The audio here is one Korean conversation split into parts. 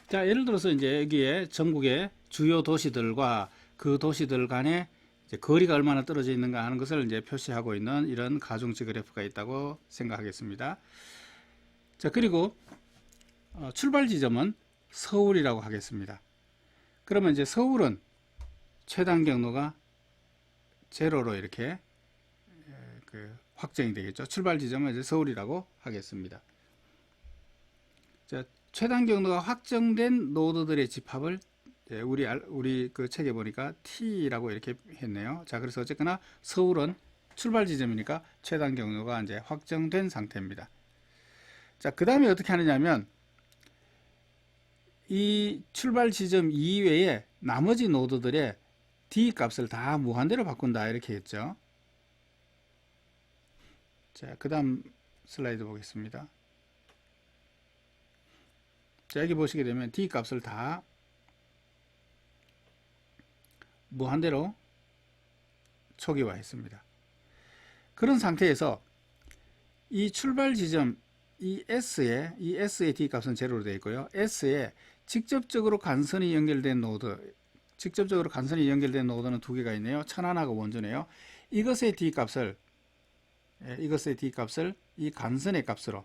자, 예를 들어서 이제 여기에 전국의 주요 도시들과 그 도시들 간의 이제 거리가 얼마나 떨어져 있는가 하는 것을 이제 표시하고 있는 이런 가중치 그래프가 있다고 생각하겠습니다. 자, 그리고 출발 지점은 서울이라고 하겠습니다. 그러면 이제 서울은 최단 경로가 제로로 이렇게 확정이 되겠죠. 출발 지점은 이제 서울이라고 하겠습니다. 자, 최단 경로가 확정된 노드들의 집합을 우리 그 책에 보니까 T라고 이렇게 했네요. 자, 그래서 어쨌거나 서울은 출발 지점이니까 최단 경로가 이제 확정된 상태입니다. 자, 그 다음에 어떻게 하느냐면 이 출발 지점 이외에 나머지 노드들의 D 값을 다 무한대로 바꾼다 이렇게 했죠. 자, 그 다음 슬라이드 보겠습니다. 자, 여기 보시게 되면 D 값을 다 무한대로 초기화 했습니다. 그런 상태에서 이 출발 지점 이 S의 D 값은 제로로 되어 있고요. S에 직접적으로 간선이 연결된 노드는 두 개가 있네요. 천안하고 원주네요. 이것의 D 값을 이 간선의 값으로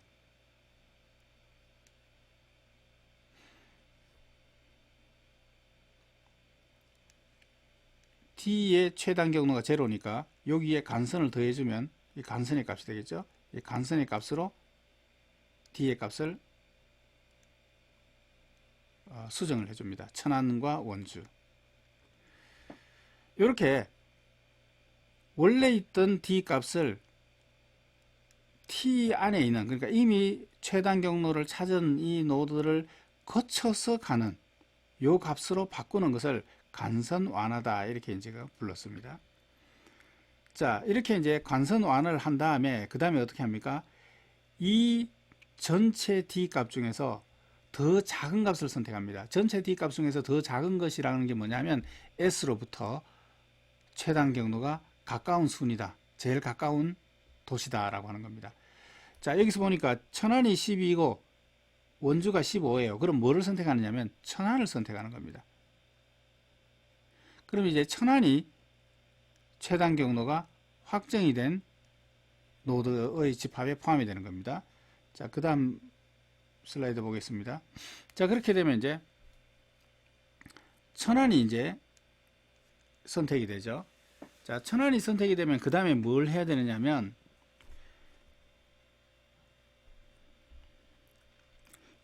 T의 최단 경로가 제로니까 여기에 간선을 더해주면 이 간선의 값이 되겠죠. 이 간선의 값으로 D의 값을 수정을 해줍니다. 천안과 원주. 이렇게 원래 있던 D 값을 T 안에 있는, 그러니까 이미 최단 경로를 찾은 이 노드를 거쳐서 가는 요 값으로 바꾸는 것을 간선 완화다 이렇게 이제 불렀습니다. 자, 이렇게 이제 간선 완화를 한 다음에 그 다음에 어떻게 합니까? 이 전체 D 값 중에서 더 작은 값을 선택합니다. 전체 D 값 중에서 더 작은 것이라는 게 뭐냐면 S로부터 최단 경로가 가까운 순이다. 제일 가까운 도시다 라고 하는 겁니다. 자, 여기서 보니까 천안이 12이고 원주가 15예요. 그럼 뭐를 선택하느냐면 천안을 선택하는 겁니다. 그럼 이제 천안이 최단 경로가 확정이 된 노드의 집합에 포함이 되는 겁니다. 자, 그 다음 슬라이드 보겠습니다. 자, 그렇게 되면 이제 천안이 이제 선택이 되죠. 자, 천안이 선택이 되면 그 다음에 뭘 해야 되느냐면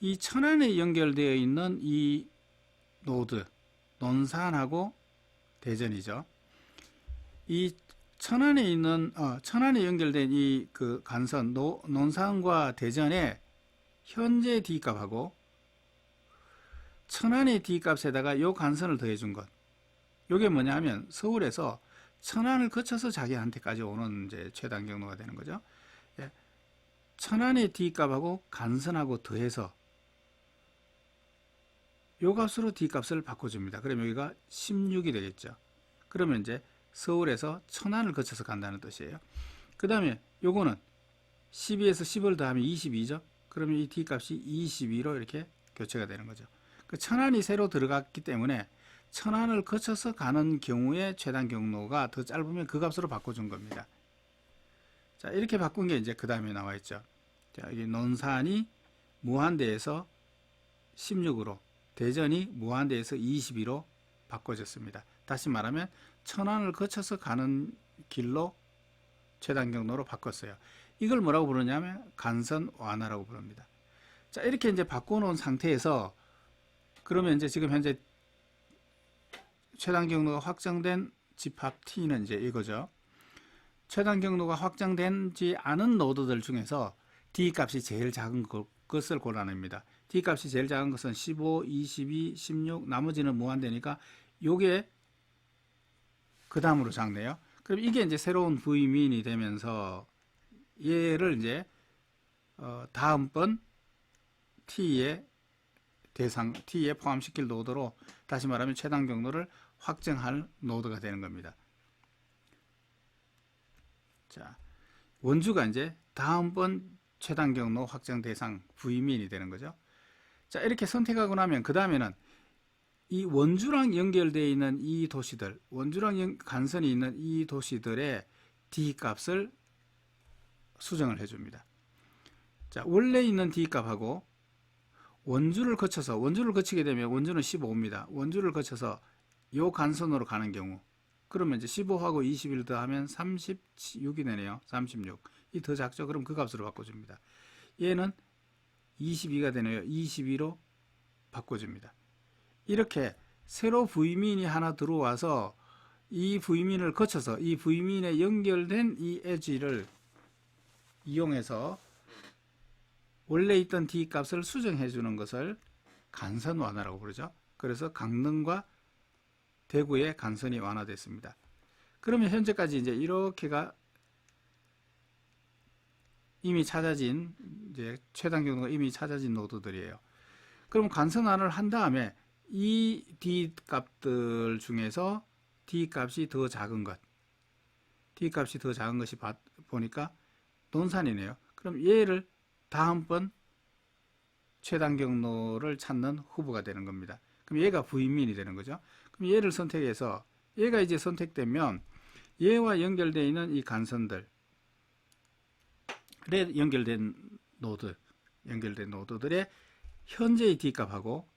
이 천안에 연결되어 있는 이 노드, 논산하고 대전이죠. 이 천안에 연결된 이 그 간선, 논산과 대전의 현재 D 값하고 천안의 D 값에다가 요 간선을 더해 준 것. 요게 뭐냐면 서울에서 천안을 거쳐서 자기한테까지 오는 이제 최단 경로가 되는 거죠. 예. 천안의 D 값하고 간선하고 더해서 요 값으로 D 값을 바꿔줍니다. 그럼 여기가 16이 되겠죠. 그러면 이제 서울에서 천안을 거쳐서 간다는 뜻이에요. 그 다음에 요거는 12에서 10을 더하면 22죠. 그러면 이 D 값이 22로 이렇게 교체가 되는 거죠. 그 천안이 새로 들어갔기 때문에 천안을 거쳐서 가는 경우에 최단 경로가 더 짧으면 그 값으로 바꿔준 겁니다. 자, 이렇게 바꾼 게 이제 그 다음에 나와 있죠. 자, 여기 논산이 무한대에서 16으로, 대전이 무한대에서 22로 바꿔졌습니다. 다시 말하면 천안을 거쳐서 가는 길로 최단 경로로 바꿨어요. 이걸 뭐라고 부르냐면 간선 완화라고 부릅니다. 자, 이렇게 이제 바꿔놓은 상태에서 그러면 이제 지금 현재 최단 경로가 확정된 집합 T는 이제 이거죠. 최단 경로가 확정되지 않은 노드들 중에서 D 값이 제일 작은 것을 골라냅니다. D 값이 제일 작은 것은 15, 22, 16, 나머지는 무한대니까 요게 그 다음으로 작네요. 그럼 이게 이제 새로운 V민이 되면서 얘를 이제 다음번 T에 포함시킬 노드로 다시 말하면 최단 경로를 확정할 노드가 되는 겁니다. 자, 원주가 이제 다음번 최단 경로 확정 대상 V민이 되는 거죠. 자, 이렇게 선택하고 나면 그 다음에는 이 원주랑 연결되어 있는 이 도시들, 원주랑 간선이 있는 이 도시들의 D 값을 수정을 해줍니다. 자, 원래 있는 D 값하고 원주를 거치게 되면 원주는 15입니다. 원주를 거쳐서 요 간선으로 가는 경우, 그러면 이제 15하고 21 더하면 36이 되네요. 36. 이 더 작죠? 그럼 그 값으로 바꿔줍니다. 얘는 22가 되네요. 22로 바꿔줍니다. 이렇게 새로 부위민이 하나 들어와서 이 부위민을 거쳐서 이 부위민에 연결된 이 엣지를 이용해서 원래 있던 D 값을 수정해 주는 것을 간선 완화라고 부르죠. 그래서 강릉과 대구의 간선이 완화됐습니다. 그러면 현재까지 이제 이렇게가 이미 찾아진, 이제 최단 경로가 이미 찾아진 노드들이에요. 그럼 간선 완화를 한 다음에 이 D 값들 중에서 D 값이 더 작은 것, D 값이 더 작은 것이 보니까 논산이네요. 그럼 얘를 다음번 최단 경로를 찾는 후보가 되는 겁니다. 그럼 얘가 부인민이 되는 거죠. 그럼 얘를 선택해서 얘가 이제 선택되면 얘와 연결되어 있는 이 간선들에 연결된 노드들의 현재의 D값하고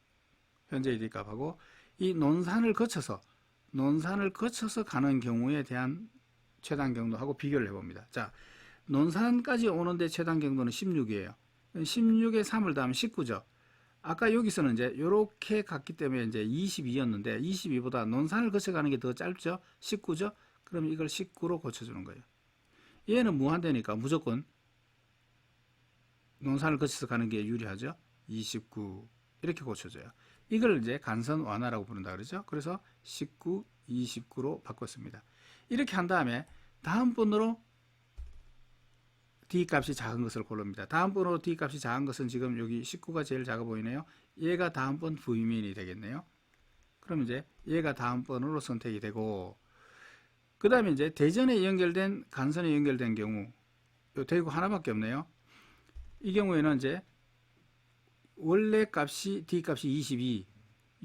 이 논산을 거쳐서 가는 경우에 대한 최단 경로하고 비교를 해봅니다. 자, 논산까지 오는데 최단 경로는 16이에요. 16에 3을 더하면 19죠. 아까 여기서는 이제 이렇게 갔기 때문에 이제 22였는데 22보다 논산을 거쳐가는 게 더 짧죠. 19죠. 그럼 이걸 19로 고쳐주는 거예요. 얘는 무한대니까 무조건 논산을 거쳐서 가는 게 유리하죠. 29 이렇게 고쳐줘요. 이걸 이제 간선 완화라고 부른다 그러죠. 그래서 19, 29로 바꿨습니다. 이렇게 한 다음에 다음번으로 D 값이 작은 것을 고릅니다. 다음번으로 D 값이 작은 것은 지금 여기 19가 제일 작아 보이네요. 얘가 다음번 부위민이 되겠네요. 그럼 이제 얘가 다음번으로 선택이 되고, 그 다음에 이제 대전에 연결된 간선에 연결된 경우, 요 대구 하나밖에 없네요. 이 경우에는 이제 원래 값이 D 값이 22,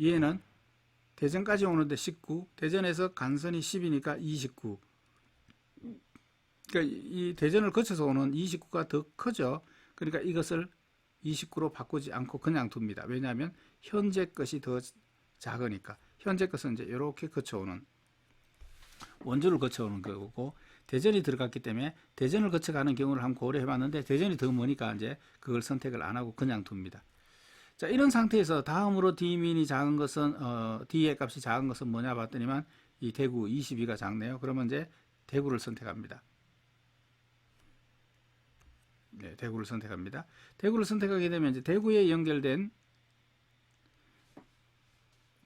얘는 대전까지 오는데 19, 대전에서 간선이 10이니까 29. 그러니까 이 대전을 거쳐서 오는 29가 더 크죠. 그러니까 이것을 29로 바꾸지 않고 그냥 둡니다. 왜냐하면 현재 것이 더 작으니까. 현재 것은 이제 이렇게 거쳐오는, 원주를 거쳐오는 거고, 대전이 들어갔기 때문에 대전을 거쳐가는 경우를 한번 고려해 봤는데 대전이 더 머니까 이제 그걸 선택을 안 하고 그냥 둡니다. 자, 이런 상태에서 다음으로 D민이 작은 것은 D의 값이 작은 것은 뭐냐 봤더니만 이 대구 22가 작네요. 그러면 이제 대구를 선택합니다. 네, 대구를 선택합니다. 대구를 선택하게 되면 이제 대구에 연결된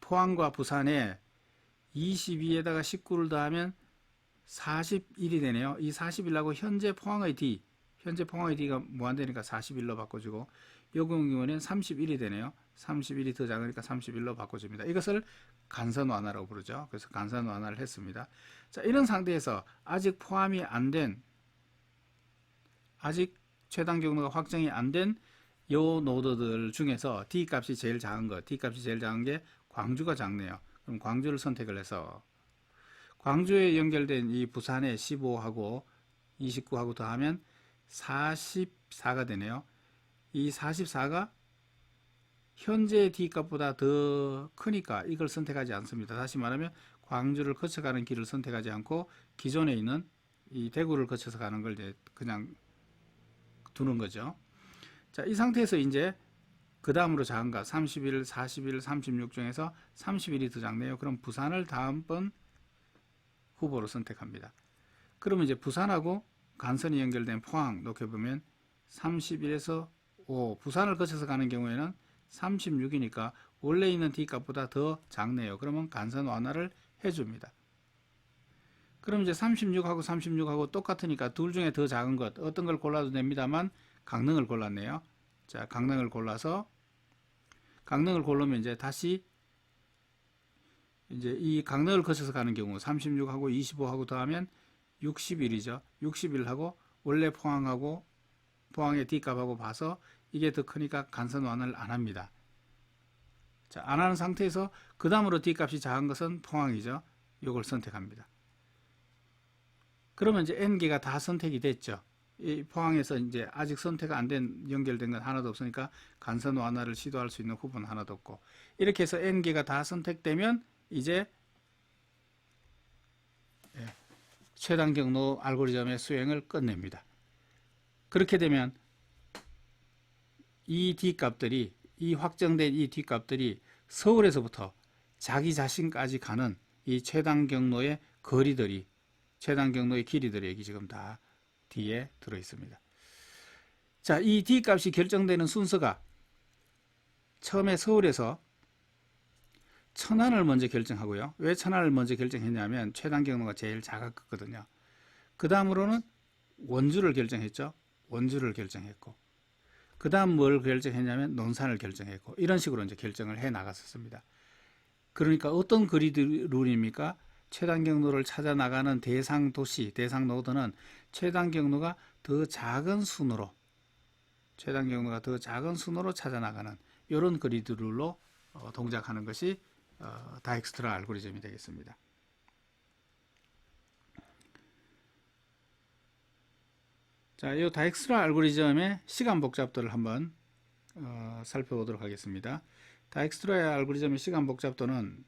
포항과 부산에 22에다가 19를 더하면 41이 되네요. 이 41하고 현재 포항의 D가 무한대니까 41로 바꿔주고, 요 경우에는 31이 되네요. 31이 더 작으니까 31로 바꿔줍니다. 이것을 간선 완화라고 부르죠. 그래서 간선 완화를 했습니다. 자, 이런 상태에서 아직 포함이 안 된, 아직 최단 경로가 확정이 안 된 요 노드들 중에서 D 값이 제일 작은 게 광주가 작네요. 그럼 광주를 선택을 해서 광주에 연결된 이 부산의 15하고 29하고 더하면 44가 되네요. 이 44가 현재의 D 값보다 더 크니까 이걸 선택하지 않습니다. 다시 말하면 광주를 거쳐가는 길을 선택하지 않고 기존에 있는 이 대구를 거쳐서 가는 걸 이제 그냥 두는 거죠. 자, 이 상태에서 이제 그 다음으로 작은 값 31, 41, 36 중에서 31이 더 작네요. 그럼 부산을 다음번 후보로 선택합니다. 그러면 이제 부산하고 간선이 연결된 포항 놓게 보면 31에서 5, 부산을 거쳐서 가는 경우에는 36이니까 원래 있는 D 값보다 더 작네요. 그러면 간선 완화를 해줍니다. 그럼 이제 36하고 똑같으니까 둘 중에 더 작은 것 어떤 걸 골라도 됩니다만 강릉을 골랐네요. 자, 강릉을 골라서 강릉을 고르면 이제 다시 이제 이 강릉을 거쳐서 가는 경우 36하고 25하고 더하면 61이죠. 61하고 원래 포항의 D값하고 봐서 이게 더 크니까 간선 완화를 안 합니다. 자, 안 하는 상태에서 그 다음으로 D값이 작은 것은 포항이죠. 이걸 선택합니다. 그러면 이제 N개가 다 선택이 됐죠. 이 포항에서 이제 아직 선택 안 된 연결된 건 하나도 없으니까 간선 완화를 시도할 수 있는 후보는 하나도 없고, 이렇게 해서 N개가 다 선택되면 이제 최단 경로 알고리즘의 수행을 끝냅니다. 그렇게 되면 이 D값들이, 이 확정된 이 D값들이 서울에서부터 자기 자신까지 가는 이 최단 경로의 거리들이, 최단 경로의 길이들이 여기 지금 다 뒤에 들어 있습니다. 자, 이 D값이 결정되는 순서가 처음에 서울에서 천안을 먼저 결정하고요. 왜 천안을 먼저 결정했냐면 최단 경로가 제일 작았거든요. 그 다음으로는 원주를 결정했죠. 원주를 결정했고, 그 다음 뭘 결정했냐면 논산을 결정했고, 이런 식으로 이제 결정을 해 나갔었습니다. 그러니까 어떤 그리드 룰입니까? 최단 경로를 찾아 나가는 대상 도시, 대상 노드는 최단 경로가 더 작은 순으로, 최단 경로가 더 작은 순으로 찾아 나가는 이런 그리드 룰로 동작하는 것이 다익스트라 알고리즘이 되겠습니다. 자, 이 다익스트라 알고리즘의 시간 복잡도를 한번 살펴보도록 하겠습니다. 다익스트라 알고리즘의 시간 복잡도는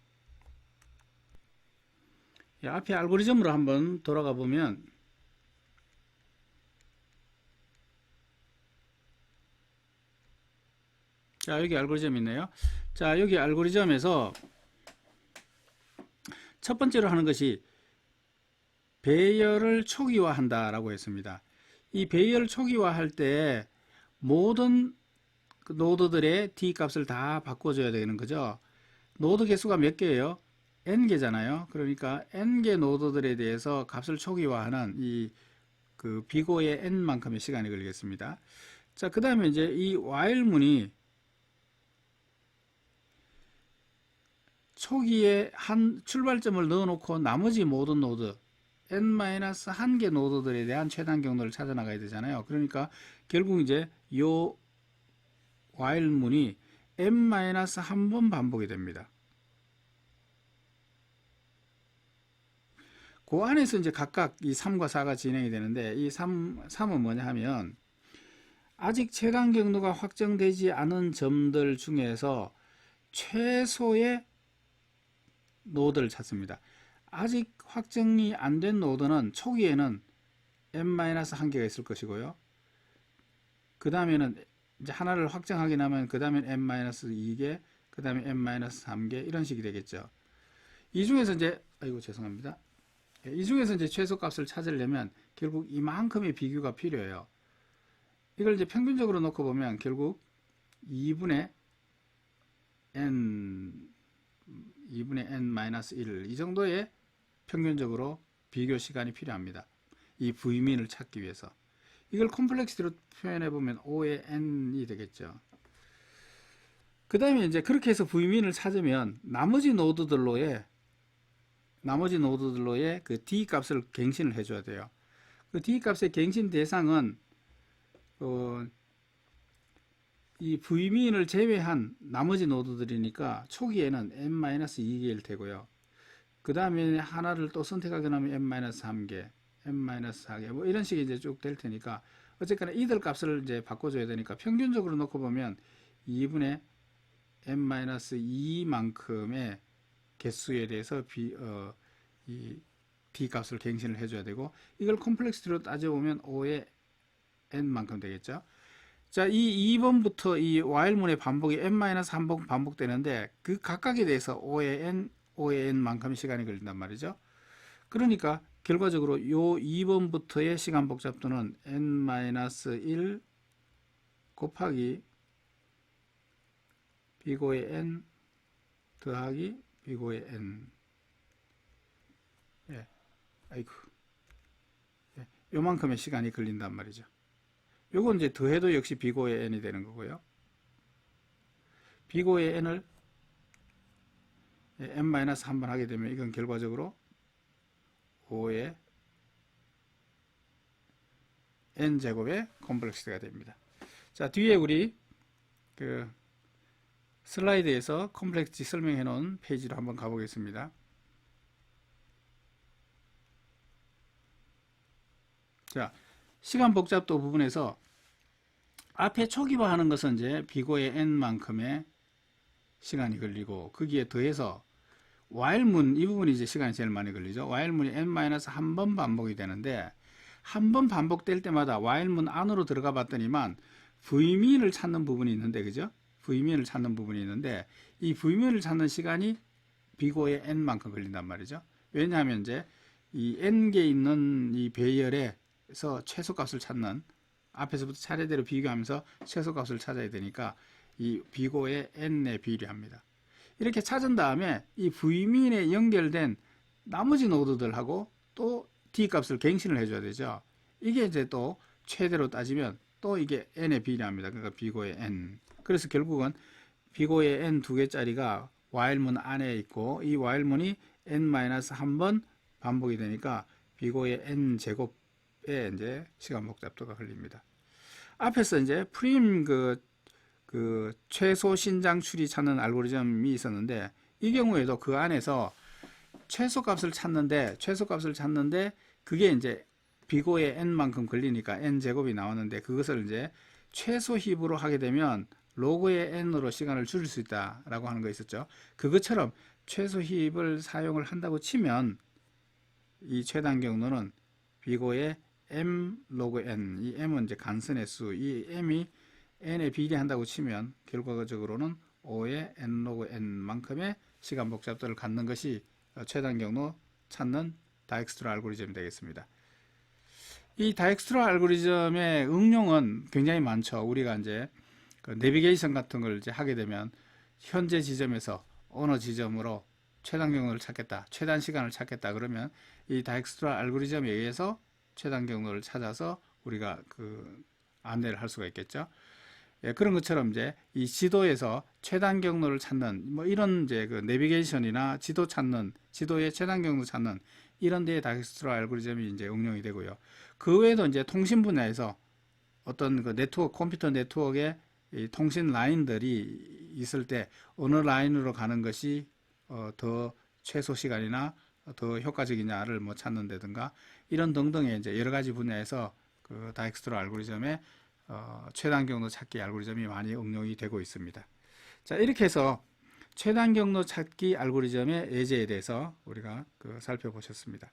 앞에 알고리즘으로 한번 돌아가 보면 자, 여기 알고리즘 있네요. 자, 여기 알고리즘에서 첫 번째로 하는 것이 배열을 초기화한다라고 했습니다. 이 배열 초기화할 때 모든 노드들의 D 값을 다 바꿔줘야 되는 거죠. 노드 개수가 몇 개예요? N개잖아요. 그러니까 N개 노드들에 대해서 값을 초기화하는 이 그 비고의 N만큼의 시간이 걸리겠습니다. 자, 그 다음에 이제 이 while문이 초기에 한 출발점을 넣어놓고 나머지 모든 노드 n-1개 노드들에 대한 최단 경로를 찾아 나가야 되잖아요. 그러니까 결국 이제 요 while문이 n-1번 반복이 됩니다. 그 안에서 이제 각각 이 3과 4가 진행이 되는데, 이 3은 뭐냐 하면 아직 최단 경로가 확정되지 않은 점들 중에서 최소의 노드를 찾습니다. 아직 확정이 안 된 노드는 초기에는 n-1개가 있을 것이고요. 그 다음에는 이제 하나를 확정하게 나면 그 다음엔 n-2개, 그 다음에 n-3개 이런 식이 되겠죠. 이 중에서 이제 죄송합니다. 이 중에서 이제 최소값을 찾으려면 결국 이만큼의 비교가 필요해요. 이걸 이제 평균적으로 놓고 보면 결국 2분의 n-1 이 정도의 평균적으로 비교 시간이 필요합니다. 이 V민을 찾기 위해서. 이걸 콤플렉시티로 표현해 보면 O의 n이 되겠죠. 그 다음에 이제 그렇게 해서 V민을 찾으면 나머지 노드들로의 그 D 값을 갱신을 해줘야 돼요. 그 D 값의 갱신 대상은 이 V민을 제외한 나머지 노드들이니까 초기에는 n-2개일 테고요. 그 다음에 하나를 또 선택하게 되면 n-3개, n-4개 뭐 이런 식이 이제 쭉 될 테니까 어쨌거나 이들 값을 이제 바꿔줘야 되니까 평균적으로 놓고 보면 2분의 n-2만큼의 개수에 대해서 이 D 값을 갱신을 해줘야 되고, 이걸 콤플렉시티로 따져보면 5의 n만큼 되겠죠. 자, 이 2번부터 이 while문의 반복이 n-1번 반복되는데 그 각각에 대해서 5의 n만큼의 시간이 걸린단 말이죠. 그러니까 결과적으로 요 2번부터의 시간 복잡도는 n-1 곱하기 비고의 n 더하기 비고의 n. 요만큼의 시간이 걸린단 말이죠. 요건 이제 더해도 역시 비고의 n이 되는 거고요. 비고의 n을 n-1번 하게 되면 이건 결과적으로 5의 n제곱의 콤플렉시티가 됩니다. 자, 뒤에 우리 그 슬라이드에서 컴플렉스 설명해 놓은 페이지로 한번 가보겠습니다. 자, 시간 복잡도 부분에서 앞에 초기화하는 것은 이제 비고의 n만큼의 시간이 걸리고, 거기에 더해서 while문, 이 부분이 이제 시간이 제일 많이 걸리죠. while문이 n-1번 반복이 되는데, 한 번 반복될 때마다 while문 안으로 들어가 봤더니만 v민을 찾는 부분이 있는데, 그죠? v민을 찾는 부분이 있는데, 이 v민을 찾는 시간이 비고의 n만큼 걸린단 말이죠. 왜냐하면 이제 이 n개 있는 이 배열에서 최소값을 찾는, 앞에서부터 차례대로 비교하면서 최소값을 찾아야 되니까 이 비고의 n에 비례합니다. 이렇게 찾은 다음에 이 v민에 연결된 나머지 노드들하고 또 d값을 갱신을 해줘야 되죠. 이게 이제 또 최대로 따지면 또 이게 n에 비례합니다. 그러니까 비고의 n. 그래서 결국은 비고의 n 두 개짜리가 while문 안에 있고, 이 while문이 n-1번 반복이 되니까 비고의 n 제곱에 이제 시간 복잡도가 걸립니다. 앞에서 이제 프림 그 최소 신장 추리 찾는 알고리즘이 있었는데, 이 경우에도 그 안에서 최소값을 찾는데 그게 이제 비고의 n만큼 걸리니까 n 제곱이 나왔는데, 그것을 이제 최소 힙으로 하게 되면 로그의 n으로 시간을 줄일 수 있다라고 하는 거 있었죠. 그것처럼 최소 힙을 사용을 한다고 치면 이 최단 경로는 비고의 m 로그 n, 이 m은 이제 간선의 수, 이 m이 n에 비례한다고 치면 결과적으로는 5의 n 로그 n만큼의 시간 복잡도를 갖는 것이 최단 경로 찾는 다익스트라 알고리즘이 되겠습니다. 이 다익스트라 알고리즘의 응용은 굉장히 많죠. 우리가 이제 그 내비게이션 같은 걸 이제 하게 되면 현재 지점에서 어느 지점으로 최단 경로를 찾겠다, 최단 시간을 찾겠다 그러면 이 다익스트라 알고리즘에 의해서 최단 경로를 찾아서 우리가 그 안내를 할 수가 있겠죠. 예, 그런 것처럼 이제 이 지도에서 최단 경로를 찾는 뭐 이런 이제 그 내비게이션이나 지도 찾는, 지도의 최단 경로 찾는 이런 데에 다익스트라 알고리즘이 이제 응용이 되고요. 그 외에도 이제 통신 분야에서 어떤 그 네트워크, 컴퓨터 네트워크에 이 통신 라인들이 있을 때 어느 라인으로 가는 것이 더 최소 시간이나 더 효과적이냐를 뭐 찾는다든가 이런 등등의 이제 여러 가지 분야에서 그 다익스트라 알고리즘의 최단 경로 찾기 알고리즘이 많이 응용이 되고 있습니다. 자, 이렇게 해서 최단 경로 찾기 알고리즘의 예제에 대해서 우리가 살펴보셨습니다.